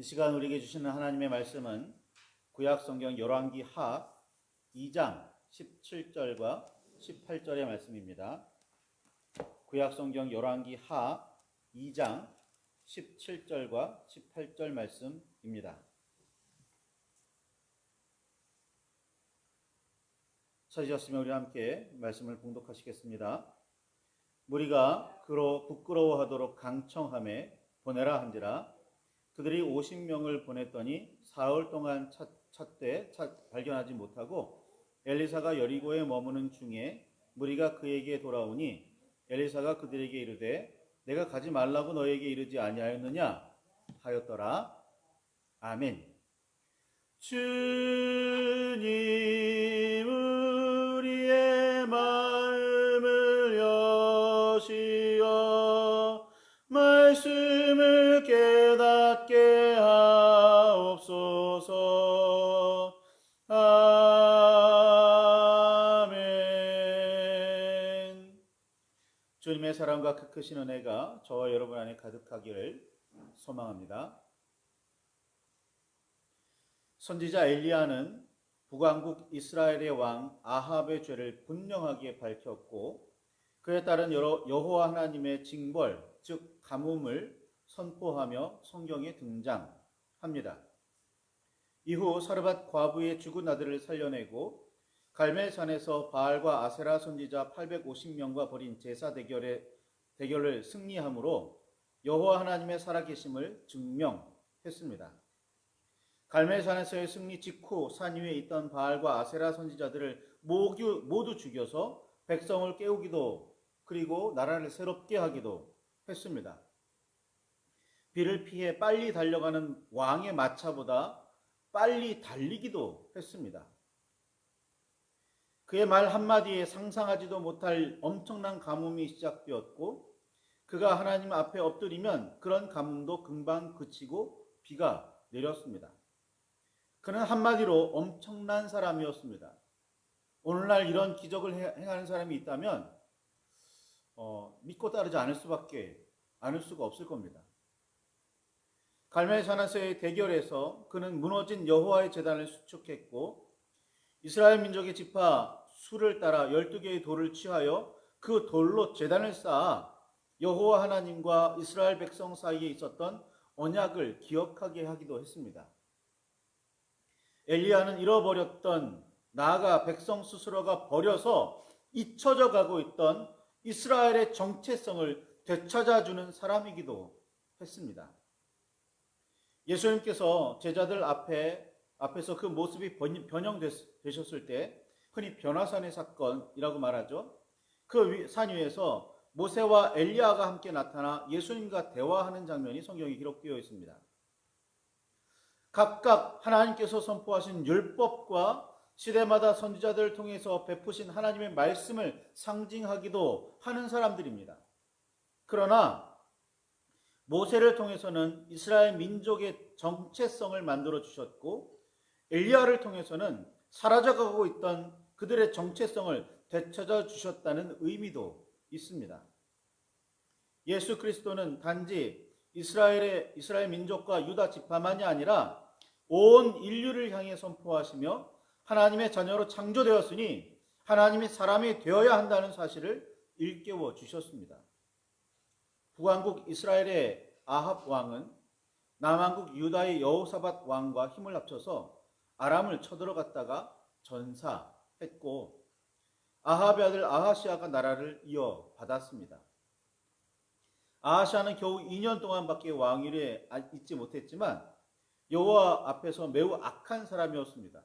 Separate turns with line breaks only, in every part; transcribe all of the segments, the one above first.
이 시간 우리에게 주시는 하나님의 말씀은 구약 성경 열왕기 하 2장 17절과 18절의 말씀입니다. 구약 성경 열왕기 하 2장 17절과 18절 말씀입니다. 찾으셨으면 우리 함께 말씀을 봉독하시겠습니다. 무리가 그로 부끄러워하도록 강청함에 보내라 한지라. 그들이 50명을 보냈더니 사흘 동안 찾되 발견하지 못하고 엘리사가 여리고에 머무는 중에 무리가 그에게 돌아오니 엘리사가 그들에게 이르되 내가 가지 말라고 너에게 이르지 아니하였느냐 하였더라. 아멘. 주님 우리의 마음을 여시어 말씀을 깨닫게 하옵소서. 아멘. 주님의 사랑과 그 크신 은혜가 저와 여러분 안에 가득하기를 소망합니다. 선지자 엘리야는 북왕국 이스라엘의 왕 아합의 죄를 분명하게 밝혔고 그에 따른 여호와 하나님의 징벌, 즉 가뭄을 선포하며 성경에 등장합니다. 이후 사르밧 과부의 죽은 아들을 살려내고 갈멜산에서 바알과 아세라 선지자 850명과 벌인 제사 대결을 승리함으로 여호와 하나님의 살아계심을 증명했습니다. 갈멜산에서의 승리 직후 산 위에 있던 바알과 아세라 선지자들을 모두 죽여서 백성을 깨우기도 그리고 나라를 새롭게 하기도 했습니다. 비를 피해 빨리 달려가는 왕의 마차보다 빨리 달리기도 했습니다. 그의 말 한마디에 상상하지도 못할 엄청난 가뭄이 시작되었고 그가 하나님 앞에 엎드리면 그런 가뭄도 금방 그치고 비가 내렸습니다. 그는 한마디로 엄청난 사람이었습니다. 오늘날 이런 기적을 행하는 사람이 있다면 믿고 따르지 않을 수가 없을 겁니다. 갈멜산에서의 대결에서 그는 무너진 여호와의 제단을 수축했고 이스라엘 민족의 지파 수를 따라 12개의 돌을 취하여 그 돌로 제단을 쌓아 여호와 하나님과 이스라엘 백성 사이에 있었던 언약을 기억하게 하기도 했습니다. 엘리야는 잃어버렸던 나아가 백성 스스로가 버려서 잊혀져 가고 있던 이스라엘의 정체성을 되찾아주는 사람이기도 했습니다. 예수님께서 제자들 앞에서 그 모습이 변형되셨을 때 흔히 변화산의 사건이라고 말하죠. 그 산 위에서 모세와 엘리야가 함께 나타나 예수님과 대화하는 장면이 성경에 기록되어 있습니다. 각각 하나님께서 선포하신 율법과 시대마다 선지자들을 통해서 베푸신 하나님의 말씀을 상징하기도 하는 사람들입니다. 그러나 모세를 통해서는 이스라엘 민족의 정체성을 만들어 주셨고 엘리야를 통해서는 사라져가고 있던 그들의 정체성을 되찾아 주셨다는 의미도 있습니다. 예수 그리스도는 단지 이스라엘 민족과 유다 지파만이 아니라 온 인류를 향해 선포하시며 하나님의 자녀로 창조되었으니 하나님의 사람이 되어야 한다는 사실을 일깨워 주셨습니다. 북왕국 이스라엘의 아합 왕은 남왕국 유다의 여호사밧 왕과 힘을 합쳐서 아람을 쳐들어갔다가 전사했고 아합의 아들 아하시아가 나라를 이어받았습니다. 아하시아는 겨우 2년 동안밖에 왕위에 있지 못했지만 여호와 앞에서 매우 악한 사람이었습니다.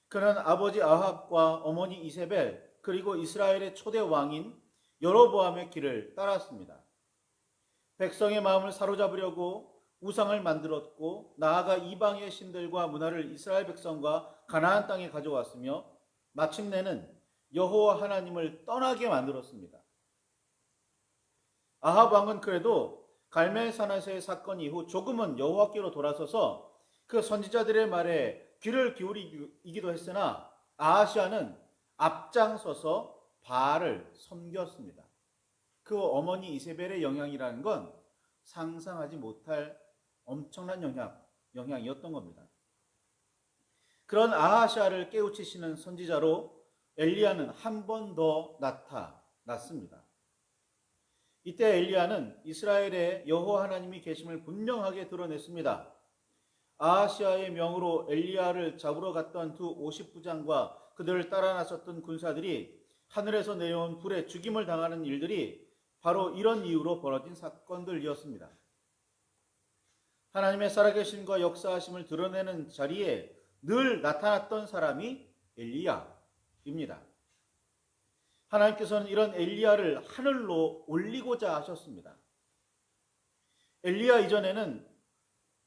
그는 아버지 아합과 어머니 이세벨 그리고 이스라엘의 초대 왕인 여로보암의 길을 따랐습니다. 백성의 마음을 사로잡으려고 우상을 만들었고 나아가 이방의 신들과 문화를 이스라엘 백성과 가나안 땅에 가져왔으며 마침내는 여호와 하나님을 떠나게 만들었습니다. 아합 왕은 그래도 갈멜산에서의 사건 이후 조금은 여호와께로 돌아서서 그 선지자들의 말에 귀를 기울이기도 했으나 아하시아는 앞장서서 바알을 섬겼습니다. 그 어머니 이세벨의 영향이라는 건 상상하지 못할 엄청난 영향이었던 겁니다. 그런 아하시아를 깨우치시는 선지자로 엘리야는 한 번 더 나타났습니다. 이때 엘리야는 이스라엘에 여호와 하나님이 계심을 분명하게 드러냈습니다. 아하시아의 명으로 엘리야를 잡으러 갔던 두 50부장과 그들을 따라 나섰던 군사들이 하늘에서 내려온 불에 죽임을 당하는 일들이 바로 이런 이유로 벌어진 사건들이었습니다. 하나님의 살아계심과 역사하심을 드러내는 자리에 늘 나타났던 사람이 엘리야입니다. 하나님께서는 이런 엘리야를 하늘로 올리고자 하셨습니다. 엘리야 이전에는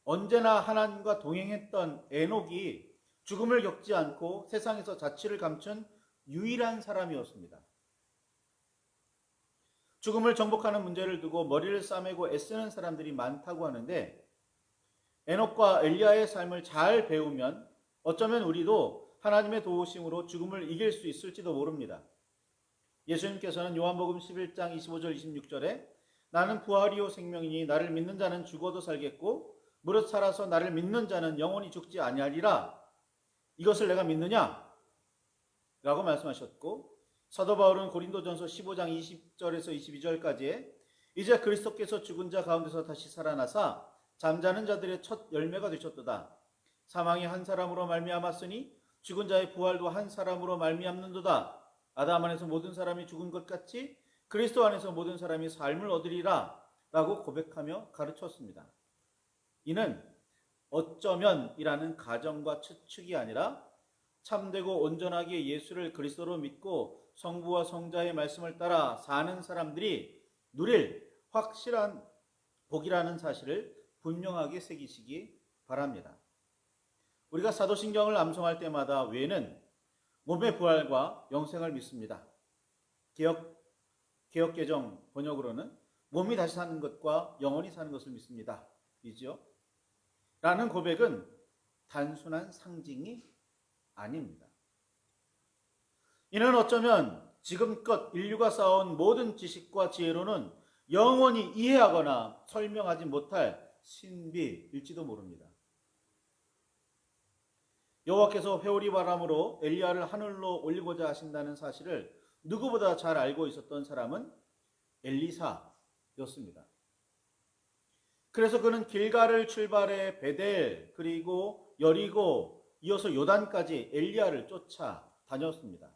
언제나 하나님과 동행했던 에녹이 죽음을 겪지 않고 세상에서 자취를 감춘 유일한 사람이었습니다. 죽음을 정복하는 문제를 두고 머리를 싸매고 애쓰는 사람들이 많다고 하는데 에녹과 엘리야의 삶을 잘 배우면 어쩌면 우리도 하나님의 도우심으로 죽음을 이길 수 있을지도 모릅니다. 예수님께서는 요한복음 11장 25절 26절에 나는 부활이요 생명이니 나를 믿는 자는 죽어도 살겠고 무릇 살아서 나를 믿는 자는 영원히 죽지 아니하리라. 이것을 내가 믿느냐? 라고 말씀하셨고 사도 바울은 고린도전서 15장 20절에서 22절까지에 이제 그리스도께서 죽은 자 가운데서 다시 살아나사 잠자는 자들의 첫 열매가 되셨도다. 사망이 한 사람으로 말미암았으니 죽은 자의 부활도 한 사람으로 말미암는도다. 아담 안에서 모든 사람이 죽은 것 같이 그리스도 안에서 모든 사람이 삶을 얻으리라 라고 고백하며 가르쳤습니다. 이는 어쩌면이라는 가정과 추측이 아니라 참되고 온전하게 예수를 그리스도로 믿고 성부와 성자의 말씀을 따라 사는 사람들이 누릴 확실한 복이라는 사실을 분명하게 새기시기 바랍니다. 우리가 사도신경을 암송할 때마다 외에는 몸의 부활과 영생을 믿습니다. 개역개정 번역으로는 몸이 다시 사는 것과 영원히 사는 것을 믿습니다. 이지요? 라는 고백은 단순한 상징이 아닙니다. 이는 어쩌면 지금껏 인류가 쌓아온 모든 지식과 지혜로는 영원히 이해하거나 설명하지 못할 신비일지도 모릅니다. 여호와께서 회오리 바람으로 엘리야를 하늘로 올리고자 하신다는 사실을 누구보다 잘 알고 있었던 사람은 엘리사였습니다. 그래서 그는 길갈을 출발해 베델 그리고 여리고 이어서 요단까지 엘리야를 쫓아다녔습니다.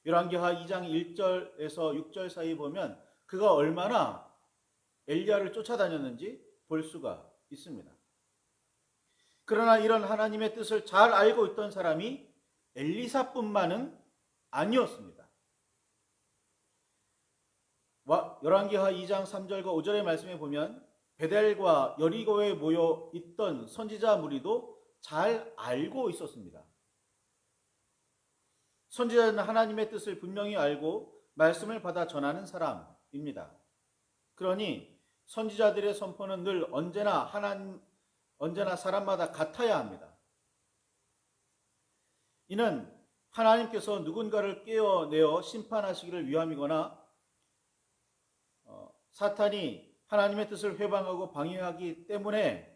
열왕기하 2장 1절에서 6절 사이 보면 그가 얼마나 엘리야를 쫓아다녔는지 볼 수가 있습니다. 그러나 이런 하나님의 뜻을 잘 알고 있던 사람이 엘리사뿐만은 아니었습니다. 열왕기하 2장 3절과 5절의 말씀에 보면 베델과 여리고에 모여 있던 선지자 무리도 잘 알고 있었습니다. 선지자는 하나님의 뜻을 분명히 알고 말씀을 받아 전하는 사람입니다. 그러니 선지자들의 선포는 늘 언제나 사람마다 같아야 합니다. 이는 하나님께서 누군가를 깨어내어 심판하시기를 위함이거나 사탄이 하나님의 뜻을 회방하고 방해하기 때문에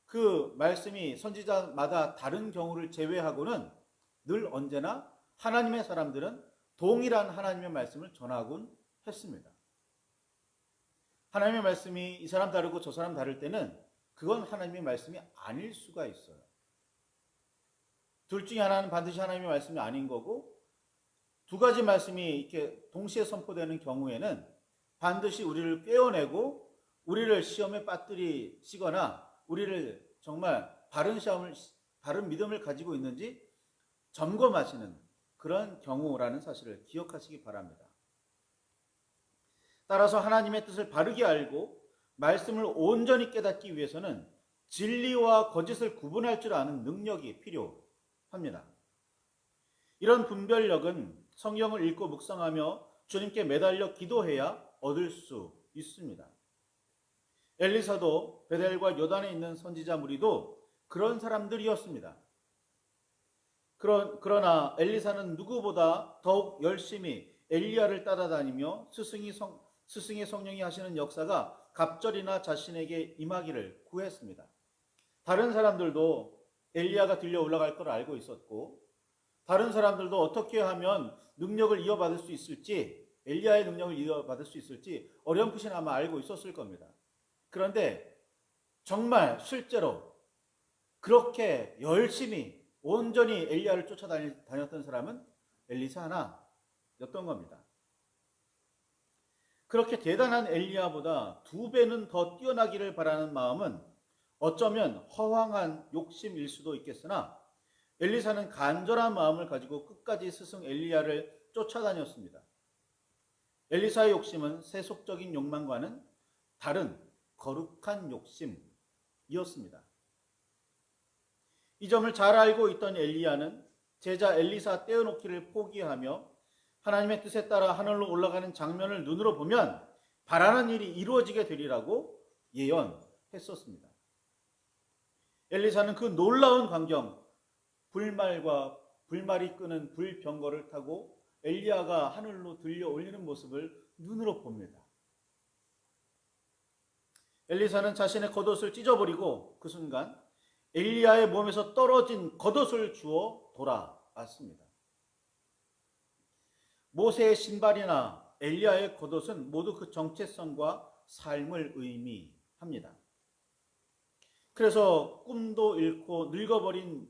그 말씀이 선지자마다 다른 경우를 제외하고는 늘 언제나 하나님의 사람들은 동일한 하나님의 말씀을 전하곤 했습니다. 하나님의 말씀이 이 사람 다르고 저 사람 다를 때는 그건 하나님의 말씀이 아닐 수가 있어요. 둘 중에 하나는 반드시 하나님의 말씀이 아닌 거고 두 가지 말씀이 이렇게 동시에 선포되는 경우에는 반드시 우리를 깨어내고 우리를 시험에 빠뜨리시거나 우리를 정말 바른 믿음을 가지고 있는지 점검하시는 그런 경우라는 사실을 기억하시기 바랍니다. 따라서 하나님의 뜻을 바르게 알고 말씀을 온전히 깨닫기 위해서는 진리와 거짓을 구분할 줄 아는 능력이 필요합니다. 이런 분별력은 성경을 읽고 묵상하며 주님께 매달려 기도해야 얻을 수 있습니다. 엘리사도 베델과 요단에 있는 선지자 무리도 그런 사람들이었습니다. 그러나 엘리사는 누구보다 더욱 열심히 엘리야를 따라다니며 스승의 성령이 하시는 역사가 갑절이나 자신에게 임하기를 구했습니다. 다른 사람들도 엘리야가 들려 올라갈 걸 알고 있었고, 다른 사람들도 어떻게 하면 능력을 이어받을 수 있을지, 엘리야의 능력을 이어받을 수 있을지 어렴풋이 아마 알고 있었을 겁니다. 그런데 정말 실제로 그렇게 열심히 온전히 엘리야를 쫓아다녔던 사람은 엘리사 하나였던 겁니다. 그렇게 대단한 엘리야보다 2배는 더 뛰어나기를 바라는 마음은 어쩌면 허황한 욕심일 수도 있겠으나 엘리사는 간절한 마음을 가지고 끝까지 스승 엘리야를 쫓아다녔습니다. 엘리사의 욕심은 세속적인 욕망과는 다른 거룩한 욕심이었습니다. 이 점을 잘 알고 있던 엘리야는 제자 엘리사 떼어놓기를 포기하며 하나님의 뜻에 따라 하늘로 올라가는 장면을 눈으로 보면 바라는 일이 이루어지게 되리라고 예언했었습니다. 엘리사는 그 놀라운 광경, 불말이 끄는 불병거를 타고 엘리야가 하늘로 들려 올리는 모습을 눈으로 봅니다. 엘리사는 자신의 겉옷을 찢어버리고 그 순간 엘리야의 몸에서 떨어진 겉옷을 주워 돌아왔습니다. 모세의 신발이나 엘리야의 겉옷은 모두 그 정체성과 삶을 의미합니다. 그래서 꿈도 잃고 늙어버린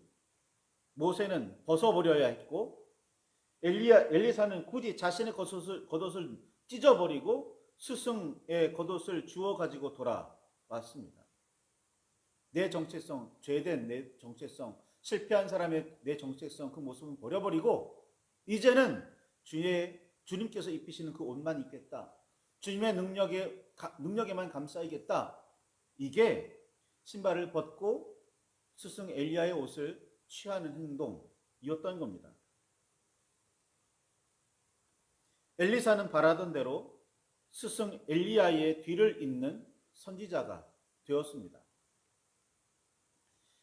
모세는 벗어버려야 했고, 엘리사는 굳이 자신의 겉옷을 찢어버리고 스승의 겉옷을 주워 가지고 돌아왔습니다. 내 정체성, 죄된 내 정체성, 실패한 사람의 내 정체성, 그 모습은 버려버리고 이제는 주님께서 입히시는 그 옷만 입겠다. 주님의 능력에만 감싸이겠다. 이게 신발을 벗고 스승 엘리야의 옷을 취하는 행동이었던 겁니다. 엘리사는 바라던 대로 스승 엘리야의 뒤를 잇는 선지자가 되었습니다.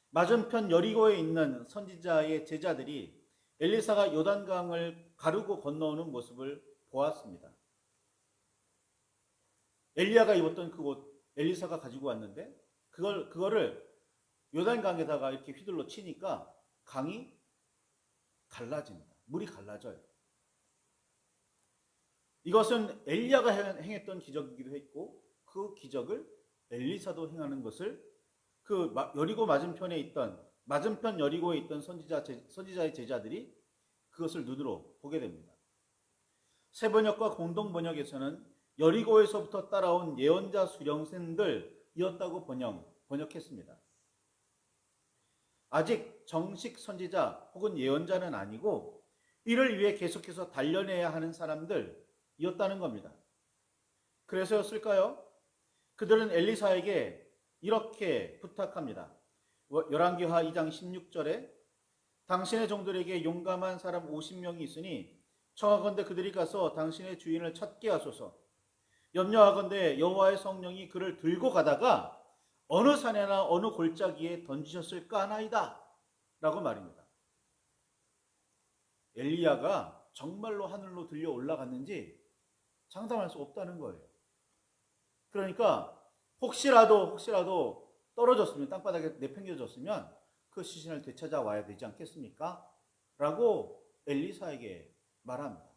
맞은편 여리고에 있는 선지자의 제자들이 엘리사가 요단강을 가르고 건너오는 모습을 보았습니다. 엘리야가 입었던 그 옷 엘리사가 가지고 왔는데 그거를 요단강에다가 이렇게 휘둘러 치니까 강이 갈라집니다. 물이 갈라져요. 이것은 엘리야가 행했던 기적이기도 했고 그 기적을 엘리사도 행하는 것을 그 여리고 맞은편 여리고에 있던 선지자의 제자들이 그것을 눈으로 보게 됩니다. 새 번역과 공동 번역에서는 여리고에서부터 따라온 예언자 수령생들이었다고 번역했습니다. 아직 정식 선지자 혹은 예언자는 아니고 이를 위해 계속해서 단련해야 하는 사람들이었다는 겁니다. 그래서였을까요? 그들은 엘리사에게 이렇게 부탁합니다. 열왕기하 2장 16절에 당신의 종들에게 용감한 사람 50명이 있으니 청하건대 그들이 가서 당신의 주인을 찾게 하소서. 염려하건대 여호와의 성령이 그를 들고 가다가 어느 산에나 어느 골짜기에 던지셨을까 하나이다 라고 말입니다. 엘리야가 정말로 하늘로 들려 올라갔는지 장담할 수 없다는 거예요. 그러니까 혹시라도 떨어졌으면, 땅바닥에 내팽겨졌으면 그 시신을 되찾아와야 되지 않겠습니까? 라고 엘리사에게 말합니다.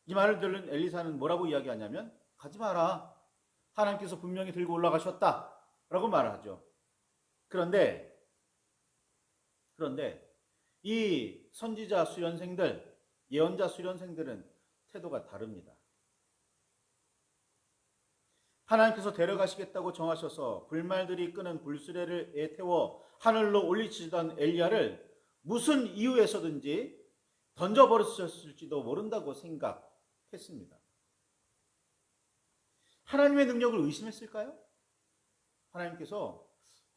이 말을 들은 엘리사는 뭐라고 이야기하냐면 가지 마라. 하나님께서 분명히 들고 올라가셨다 라고 말하죠. 그런데 이 선지자 수련생들, 예언자 수련생들은 태도가 다릅니다. 하나님께서 데려가시겠다고 정하셔서 불말들이 끄는 불수레를 태워 하늘로 올리시던 엘리야를 무슨 이유에서든지 던져버렸을지도 모른다고 생각했습니다. 하나님의 능력을 의심했을까요? 하나님께서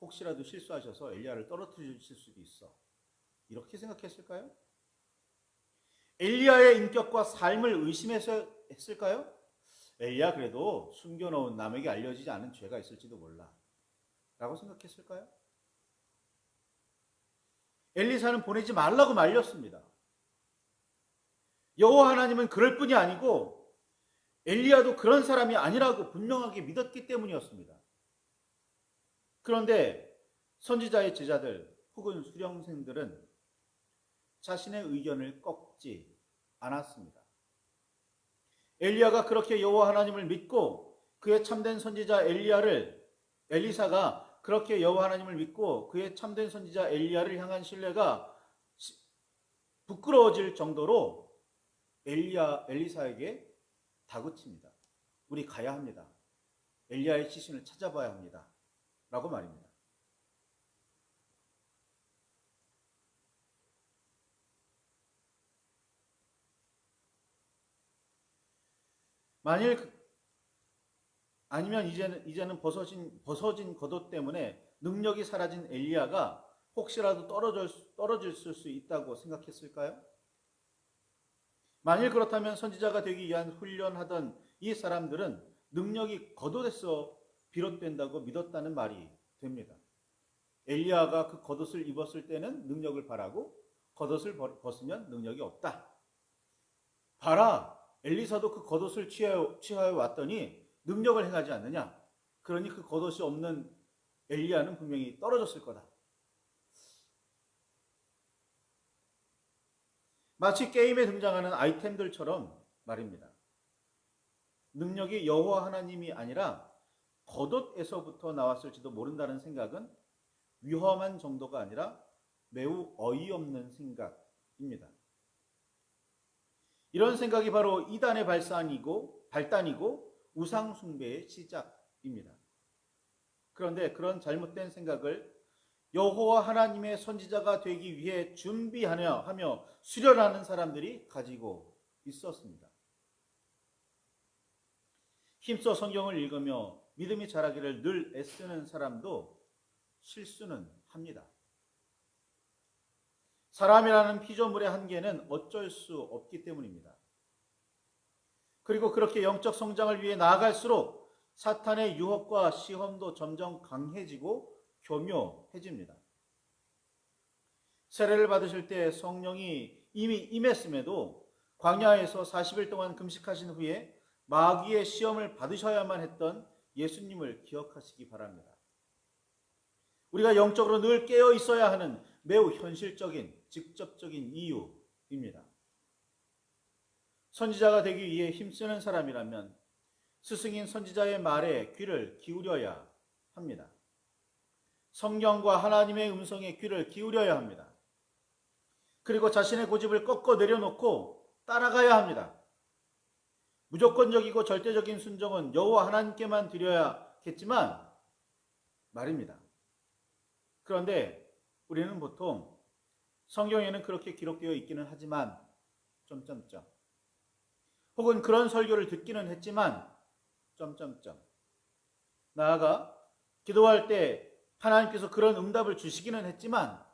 혹시라도 실수하셔서 엘리야를 떨어뜨리실 수도 있어. 이렇게 생각했을까요? 엘리야의 인격과 삶을 의심해서 했을까요? 엘리야 그래도 숨겨놓은 남에게 알려지지 않은 죄가 있을지도 몰라 라고 생각했을까요? 엘리사는 보내지 말라고 말렸습니다. 여호와 하나님은 그럴 뿐이 아니고 엘리야도 그런 사람이 아니라고 분명하게 믿었기 때문이었습니다. 그런데 선지자의 제자들 혹은 수령생들은 자신의 의견을 꺾지 않았습니다. 엘리야가 그렇게 여호와 하나님을 믿고 그의 참된 선지자 엘리사가 그렇게 여호와 하나님을 믿고 그의 참된 선지자 엘리야를 향한 신뢰가 부끄러워질 정도로 엘리사에게 다그칩니다. 우리 가야 합니다. 엘리야의 시신을 찾아봐야 합니다. 라고 말입니다. 아니면 이제는 벗어진 겉옷 때문에 능력이 사라진 엘리야가 혹시라도 떨어질 수 있다고 생각했을까요? 만일 그렇다면 선지자가 되기 위한 훈련하던 이 사람들은 능력이 겉옷에서 비롯된다고 믿었다는 말이 됩니다. 엘리야가 그 겉옷을 입었을 때는 능력을 바라고 겉옷을 벗으면 능력이 없다. 봐라, 엘리사도 그 겉옷을 취하여 왔더니 능력을 행하지 않느냐. 그러니 그 겉옷이 없는 엘리야는 분명히 떨어졌을 거다. 마치 게임에 등장하는 아이템들처럼 말입니다. 능력이 여호와 하나님이 아니라 겉옷에서부터 나왔을지도 모른다는 생각은 위험한 정도가 아니라 매우 어이없는 생각입니다. 이런 생각이 바로 이단의 발단이고 우상 숭배의 시작입니다. 그런데 그런 잘못된 생각을 여호와 하나님의 선지자가 되기 위해 준비하며 수련하는 사람들이 가지고 있었습니다. 힘써 성경을 읽으며 믿음이 자라기를 늘 애쓰는 사람도 실수는 합니다. 사람이라는 피조물의 한계는 어쩔 수 없기 때문입니다. 그리고 그렇게 영적 성장을 위해 나아갈수록 사탄의 유혹과 시험도 점점 강해지고 교묘해집니다. 세례를 받으실 때 성령이 이미 임했음에도 광야에서 40일 동안 금식하신 후에 마귀의 시험을 받으셔야만 했던 예수님을 기억하시기 바랍니다. 우리가 영적으로 늘 깨어 있어야 하는 매우 현실적인, 직접적인 이유입니다. 선지자가 되기 위해 힘쓰는 사람이라면 스승인 선지자의 말에 귀를 기울여야 합니다. 성경과 하나님의 음성에 귀를 기울여야 합니다. 그리고 자신의 고집을 꺾어 내려놓고 따라가야 합니다. 무조건적이고 절대적인 순종은 여호와 하나님께만 드려야겠지만 말입니다. 그런데 우리는 보통 성경에는 그렇게 기록되어 있기는 하지만 혹은 그런 설교를 듣기는 했지만 나아가 기도할 때 하나님께서 그런 응답을 주시기는 했지만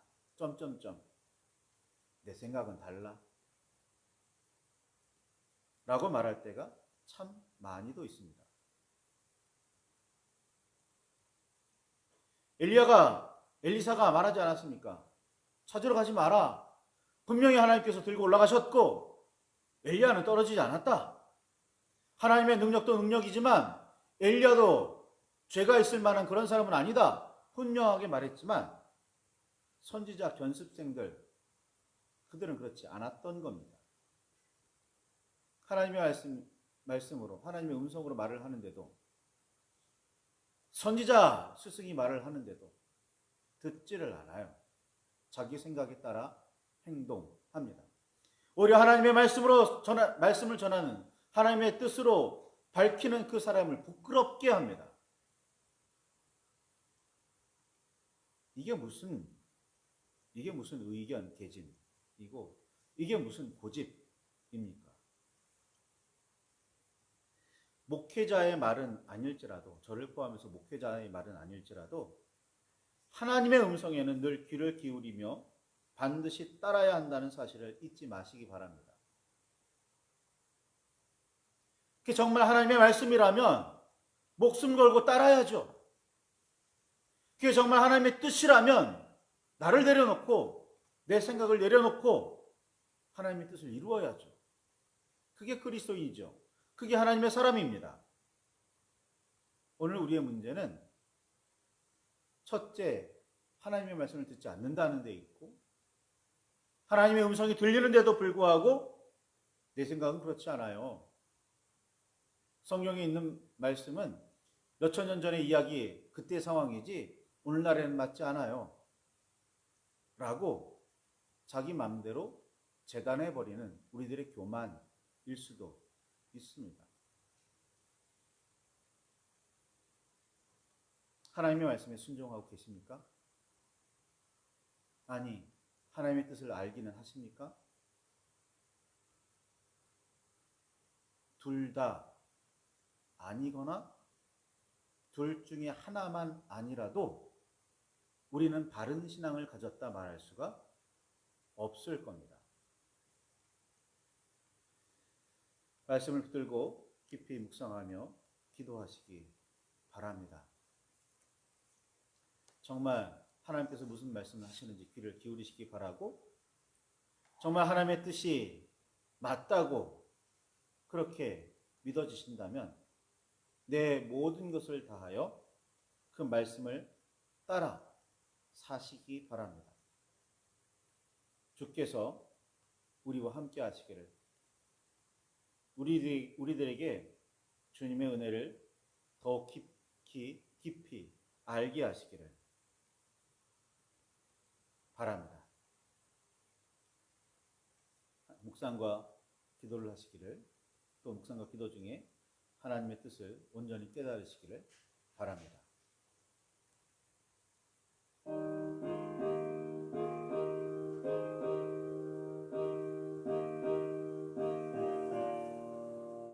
내 생각은 달라 라고 말할 때가 참 많이도 있습니다. 엘리사가 말하지 않았습니까? 찾으러 가지 마라. 분명히 하나님께서 들고 올라가셨고 엘리야는 떨어지지 않았다. 하나님의 능력도 능력이지만 엘리야도 죄가 있을 만한 그런 사람은 아니다. 분명하게 말했지만 선지자 견습생들 그들은 그렇지 않았던 겁니다. 하나님의 말씀으로 하나님의 음성으로 말을 하는데도 선지자 스승이 말을 하는데도 듣지를 않아요. 자기 생각에 따라 행동합니다. 오히려 하나님의 말씀을 전하는 하나님의 뜻으로 밝히는 그 사람을 부끄럽게 합니다. 이게 무슨 의견 개진이고 이게 무슨 고집입니까? 목회자의 말은 아닐지라도 저를 포함해서 목회자의 말은 아닐지라도 하나님의 음성에는 늘 귀를 기울이며 반드시 따라야 한다는 사실을 잊지 마시기 바랍니다. 그게 정말 하나님의 말씀이라면 목숨 걸고 따라야죠. 그게 정말 하나님의 뜻이라면 나를 내려놓고 내 생각을 내려놓고 하나님의 뜻을 이루어야죠. 그게 그리스도인이죠. 그게 하나님의 사람입니다. 오늘 우리의 문제는 첫째, 하나님의 말씀을 듣지 않는다는 데 있고, 하나님의 음성이 들리는데도 불구하고 내 생각은 그렇지 않아요. 성경에 있는 말씀은 몇천 년 전의 이야기, 그때 상황이지 오늘날에는 맞지 않아요. 라고 자기 마음대로 재단해버리는 우리들의 교만일 수도 있습니다. 하나님의 말씀에 순종하고 계십니까? 아니, 하나님의 뜻을 알기는 하십니까? 둘 다 아니거나 둘 중에 하나만 아니라도 우리는 바른 신앙을 가졌다 말할 수가 없을 겁니다. 말씀을 붙들고 깊이 묵상하며 기도하시기 바랍니다. 정말 하나님께서 무슨 말씀을 하시는지 귀를 기울이시기 바라고, 정말 하나님의 뜻이 맞다고 그렇게 믿어지신다면 내 모든 것을 다하여 그 말씀을 따라 사시기 바랍니다. 주께서 우리와 함께 하시기를, 우리들에게 주님의 은혜를 더 깊이 알게 하시기를 바랍니다. 묵상과 기도를 하시기를, 또 묵상과 기도 중에 하나님의 뜻을 온전히 깨달으시기를 바랍니다.